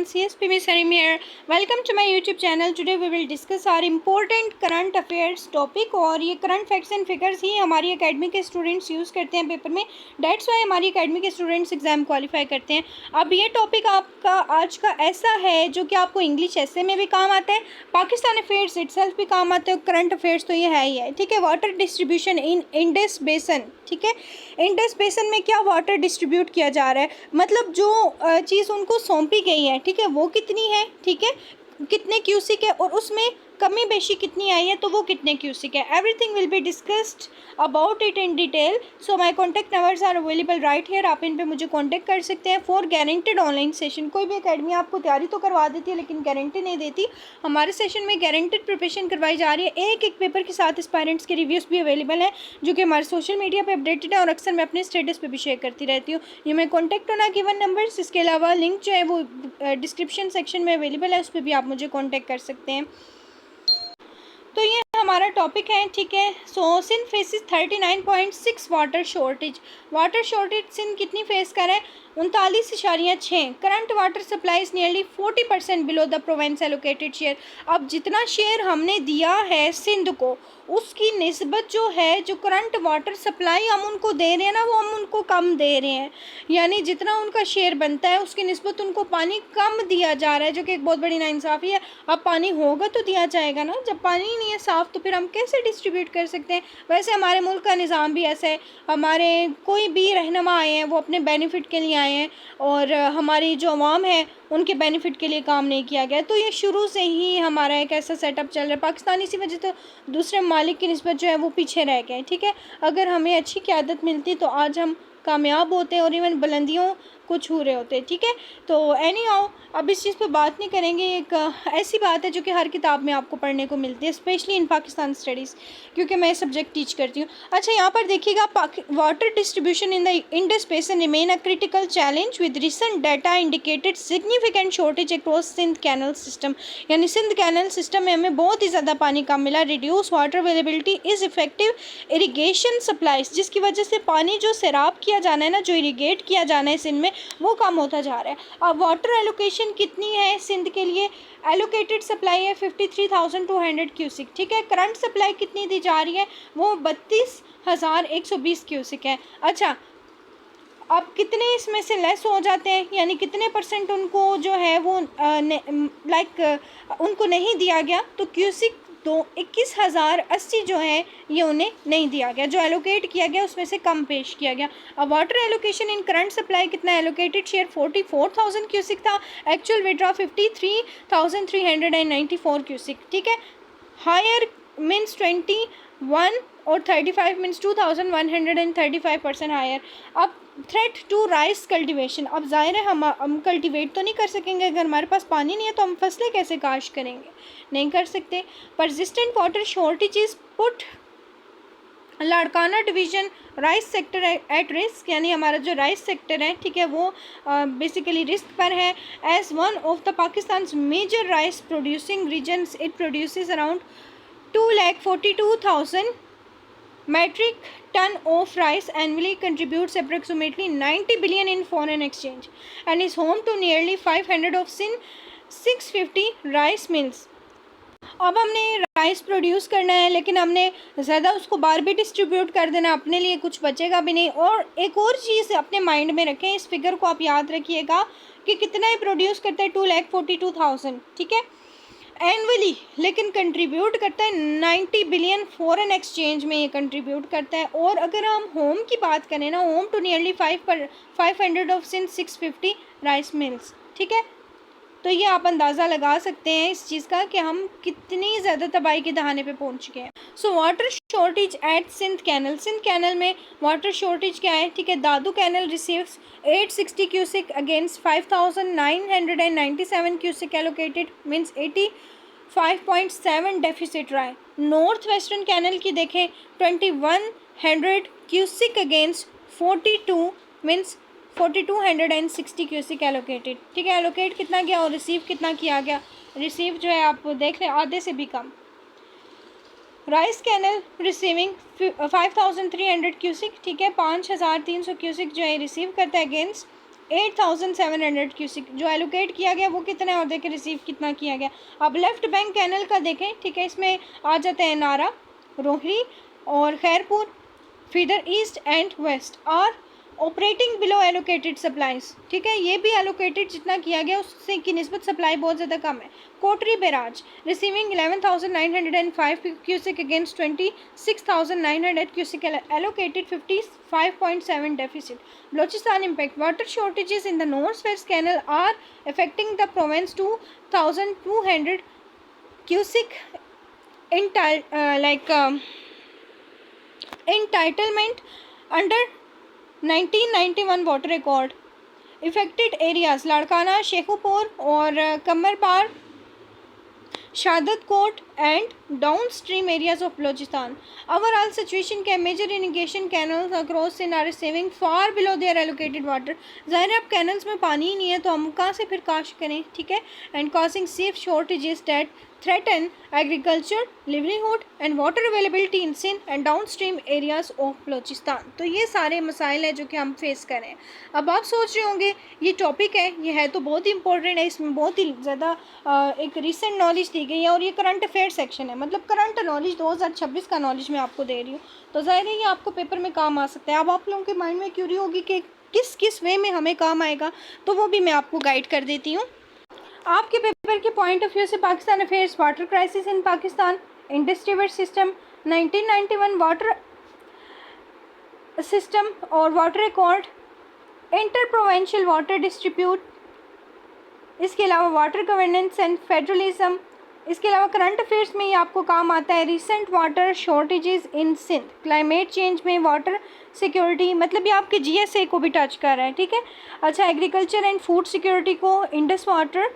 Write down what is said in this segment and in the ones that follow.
CSP Miss Harim here. Welcome to my YouTube channel. Today we will discuss our important current affairs topic और ये current facts and figures ही हमारी academy के students use करते हैं paper में. That's why हमारी academy के students exam qualify करते हैं. अब ये टॉपिक आपका आज का ऐसा है जो कि आपको इंग्लिश ऐसे में भी काम आता है, पाकिस्तान अफेयर्स इटसेल्फ भी काम आता है, करंट अफेयर्स तो ये है ही है. ठीक है, वाटर डिस्ट्रीब्यूशन इन इंडस बेसन. ठीक है, इंडस बेसन में क्या वाटर डिस्ट्रीब्यूट किया जा रहा है, मतलब जो चीज़ उनको सौंपी गई है, ठीक है, वो कितनी है, ठीक है, कितने क्यूसिक है और उसमें कमी बेशी कितनी आई है तो वो कितने क्यूसिक है. Everything will be discussed about it in detail. So my contact numbers are available right here. आप इन पे मुझे कांटेक्ट कर सकते हैं फॉर गारंटेड ऑनलाइन सेशन. कोई भी एकेडमी आपको तैयारी तो करवा देती है लेकिन गारंटी नहीं देती. हमारे सेशन में गारंटेड प्रिपरेशन करवाई जा रही है. एक एक पेपर के साथ एस्पायरेंट्स के रिव्यूज़ भी अवेलेबल हैं जो कि हमारे सोशल मीडिया पर अपडेटेड है और अक्सर मैं अपने स्टेटस पर भी शेयर करती रहती हूँ. ये मैं कॉन्टैक्ट ऑन गिवन नंबर्स, इसके अलावा लिंक जो है वो डिस्क्रिप्शन सेक्शन में अवेलेबल है, उस पर भी आप मुझे कॉन्टैक्ट कर सकते हैं. तो ये हमारा टॉपिक है. ठीक है, so Sindh faces 39.6 water shortage. Water shortage Sindh कितनी फेस कर रहा है? 39.6. Current water supply is nearly 40% below the province allocated share. अब जितना शेयर हमने दिया है सिंध को उसकी निस्बत जो है, जो करंट वाटर सप्लाई हम उनको दे रहे हैं ना, वो हम उनको कम दे रहे हैं. यानी जितना उनका शेयर बनता है उसकी निस्बत उनको पानी कम दिया जा रहा है, जो कि एक बहुत बड़ी नाइंसाफ़ी है. अब पानी होगा तो दिया जाएगा ना, जब पानी नहीं है साफ़ तो फिर हम कैसे डिस्ट्रीब्यूट कर सकते हैं. वैसे हमारे मुल्क का निज़ाम भी ऐसा है. हमारे कोई भी रहनुमा आए हैं वो अपने बेनिफिट के लिए आए हैं और हमारी जो अवाम है उनके बेनिफिट के लिए काम नहीं किया गया. तो ये शुरू से ही हमारा एक ऐसा सेटअप चल रहा है. पाकिस्तान इसी वजह से दूसरे ममालिक की निस्बत जो है वो पीछे रह गए. ठीक है, अगर हमें अच्छी क़यादत मिलती तो आज हम कामयाब होते और इवन बुलंदियों को छू रहे होते. ठीक है, तो एनी हाउ अब इस चीज़ पे बात नहीं करेंगे. एक ऐसी बात है जो कि हर किताब में आपको पढ़ने को मिलती है, स्पेशली इन पाकिस्तान स्टडीज़, क्योंकि मैं सब्जेक्ट टीच करती हूँ. अच्छा, यहाँ पर देखिएगा, water distribution in the Indus basin remain a critical challenge with recent data indicated significant shortage across Sindh canal system. यानी सिंध कैनल सिस्टम में हमें बहुत ही ज़्यादा पानी कम मिला. Reduce water availability is effective irrigation supplies, जिसकी वजह से पानी जो सैराब किया जाना है ना, जो इरीगेट किया जाना है सिंध में, वो कम होता जा रहा है. अब वाटर एलोकेशन कितनी है सिंध के लिए? एलोकेटेड सप्लाई है 53,200 क्यूसिक. ठीक है, करंट सप्लाई कितनी दी जा रही है? वो 32,120 क्यूसिक है. अच्छा, अब कितने इसमें से लेस हो जाते हैं, यानी कितने परसेंट उनको जो है वो उनको नहीं दिया गया, तो क्यूसिक 21,080 जो है ये उन्हें नहीं दिया गया. जो एलोकेट किया गया उसमें से कम पेश किया गया. अब water allocation in current supply कितना? एलोकेटेड शेयर 44,000 क्यूसिक था, एक्चुअल विड्रॉ 53,394 क्यूसिक. ठीक है, हायर मीन्स 21 और 35 मीन्स 2,135% हायर. अब थ्रेट टू राइस कल्टिवेशन. अब ज़ाहिर है हम कल्टिवेट तो नहीं कर सकेंगे, अगर हमारे पास पानी नहीं है तो हम फसलें कैसे काश्त करेंगे? नहीं कर सकते. Persistent water shortages put Larkana division rice sector at risk. यानी हमारा जो राइस सेक्टर है, ठीक है, वो बेसिकली रिस्क पर है. As one of the Pakistan major rice producing regions, it produces around 2,42,000 metric ton of rice annually, contributes approximately 90 billion in foreign exchange and is home to nearly 500 of sin 650 rice mills. अब हमने rice produce करना है लेकिन हमने ज़्यादा उसको बाहर भी डिस्ट्रीब्यूट कर देना, अपने लिए कुछ बचेगा भी नहीं. और एक और चीज़ अपने माइंड में रखें, इस फिगर को आप याद रखिएगा कि कितना ही प्रोड्यूस करता है, 2,42,000. ठीक है, एनुअली, लेकिन कंट्रीब्यूट करता है 90 बिलियन फॉरेन एक्सचेंज में ये कंट्रीब्यूट करता है. और अगर हम होम की बात करें ना, home to nearly 500 of since 650 rice mills. ठीक है, तो ये आप अंदाज़ा लगा सकते हैं इस चीज़ का कि हम कितनी ज़्यादा तबाही के दहाने पे पहुंच चुके हैं. So water shortage at Sindh canal. Sindh canal में वाटर शॉर्टेज क्या है? ठीक है, Dadu canal receives 860 cusec against 5,997 cusec allocated, means 85.7 deficit रहा है. नॉर्थ वेस्टर्न कैनल की देखें, 2100 cusec against 42, means 4,260 cusec allocated. ठीक है, एलोकेट कितना गया और रिसीव कितना किया गया? रिसीव जो है आप देख लें आधे से भी कम. Rice canal receiving 5,300 cusec. ठीक है, 5,300 क्यूसिक जो है रिसीव करता है अगेंस्ट 8,700 क्यूसिक जो एलोकेट किया गया वो कितना है, और देखें रिसीव कितना किया गया। अब लेफ्ट बैंक कैनल का देखें, ठीक है, इसमें आ जाते हैं नारा, रोहरी और Khairpur, feeder east and west और ऑपरेटिंग बिलो एलोकेटेड सप्लाईज, ठीक है, ये भी एलोकेटेड जितना किया गया उससे की निस्बत सप्लाई बहुत ज़्यादा कम है। Kotri barrage receiving 11,905 cusec against 26,900 cusec allocated 55.7 deficit. Balochistan impact water shortages in the north west canal are affecting the province 2,200 cusec entitlement under 1991 water record. Affected areas Larkana, Shekhupur और Kamarpar, Shahdadkot and down stream areas of Balochistan. Overall situation के major irrigation canals across in are receiving far below their allocated water. ज़ाहिर है अब canals में पानी ही नहीं है तो हम कहाँ से फिर काश करें, ठीक है, and causing safe shortages that threaten agriculture, livelihood and water availability in Sindh and downstream areas of Balochistan. तो ये सारे मसाइल हैं जो कि हम फेस कर रहे हैं। अब आप सोच रहे होंगे ये टॉपिक है, ये है तो बहुत ही इंपॉर्टेंट है, इसमें बहुत ही ज़्यादा एक रीसेंट नॉलेज दी गई है और ये करंट अफेयर सेक्शन है, मतलब करंट नॉलेज 2026 का नॉलेज मैं आपको दे रही हूँ, तो ज़ाहिर है ये आपको पेपर में काम आ सकता है। अब आप लोगों के माइंड में क्यूरी होगी कि किस किस वे में हमें काम आएगा, तो वो भी मैं आपको गाइड कर देती हूँ। आपके पेपर के पॉइंट ऑफ व्यू से Pakistan affairs, water crisis in Pakistan, Indus river system, 1991 water system और water record, inter provincial water distribute, इसके अलावा वाटर गवर्नेंस एंड फेडरलिज्म, इसके अलावा करंट अफेयर्स में ये आपको काम आता है रिसेंट वाटर शॉर्टेजेस इन सिंध, क्लाइमेट चेंज में वाटर सिक्योरिटी, मतलब ये आपके जीएसए को भी टच कर रहा है, ठीक है। अच्छा, एग्रीकल्चर एंड फूड सिक्योरिटी को, इंडस वाटर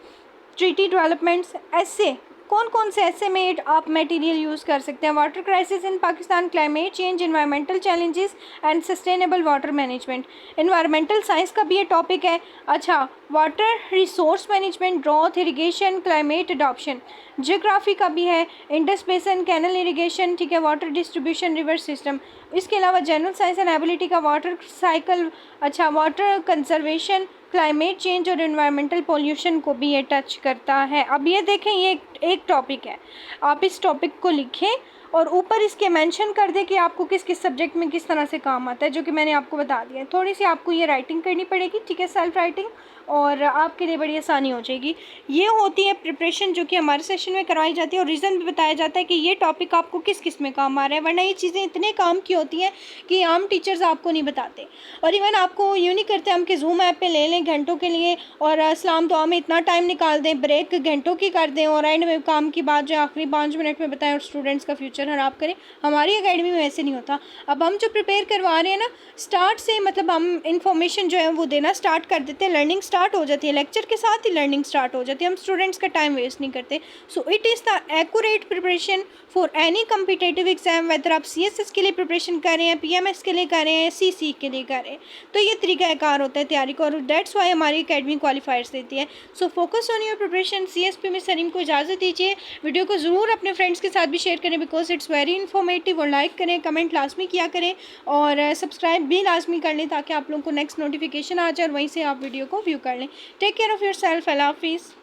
ट्रीटी डेवलपमेंट्स, ऐसे कौन कौन से ऐसे में आप मटेरियल यूज़ कर सकते हैं। Water crisis in Pakistan, climate change, environmental challenges and sustainable water management, environmental science का भी ये टॉपिक है। अच्छा, water resource management, drought, irrigation, climate adoption, geography का भी है, इंडस बेसन, कैनल इरिगेशन, ठीक है, वाटर डिस्ट्रीब्यूशन, रिवर सिस्टम, इसके अलावा जनरल साइंस एंड एबिलिटी का वाटर साइकिल, अच्छा, वाटर कंजर्वेशन, क्लाइमेट चेंज और एनवायरमेंटल पोल्यूशन को भी ये टच करता है। अब ये देखें, ये एक टॉपिक है, आप इस टॉपिक को लिखें और ऊपर इसके मेंशन कर दें कि आपको किस किस सब्जेक्ट में किस तरह से काम आता है, जो कि मैंने आपको बता दिया है। थोड़ी सी आपको ये राइटिंग करनी पड़ेगी, ठीक है, सेल्फ राइटिंग, और आपके लिए बड़ी आसानी हो जाएगी। ये होती है प्रिपरेशन जो कि हमारे सेशन में करवाई जाती है और रीज़न भी बताया जाता है कि ये टॉपिक आपको किस किस में काम आ रहा है, वरना ये चीज़ें इतने काम की होती हैं कि आम टीचर्स आपको नहीं बताते। और इवन आपको यूँ नहीं करते हम कि जूम ऐप पे ले लें घंटों के लिए और इस्लाम दुआ में इतना टाइम निकाल दें, ब्रेक घंटों की कर दें और एंड में काम की बात जो आखिरी 5 मिनट में बताएं और स्टूडेंट्स का फ्यूचर ख़राब करें। हमारी अकेडमी में वैसे नहीं होता। अब हम जो प्रिपेयर करवा रहे हैं ना, स्टार्ट से मतलब हम इंफॉर्मेशन जो है वो देना स्टार्ट कर देते हैं, लर्निंग स्टार्ट हो जाती है, लेक्चर के साथ ही लर्निंग स्टार्ट हो जाती है, हम स्टूडेंट्स का टाइम वेस्ट नहीं करते। So it is the accurate preparation for any competitive exam, whether आप CSS के लिए प्रिपरेशन कर रहे हैं, PMS के लिए कर रहे हैं, CC के लिए कर रहे हैं, तो ये तरीक़ाकार होता है तैयारी का और दैट्स वाई हमारी अकेडमी क्वालिफायर्स देती है। So focus on your preparation. CSP में सलीम को इजाज़त दीजिए। वीडियो को ज़रूर अपने फ्रेंड्स के साथ भी शेयर करें बिकॉज इट्स वेरी इन्फॉर्मेटिव, और लाइक करें, कमेंट लाजमी किया करें और सब्सक्राइब भी लाजमी कर लें ताकि आप लोगों को नेक्स्ट नोटिफिकेशन आ जाए और वहीं से आप वीडियो को व्यू कर लें। Take care of yourself. अल्लाह हाफिज़।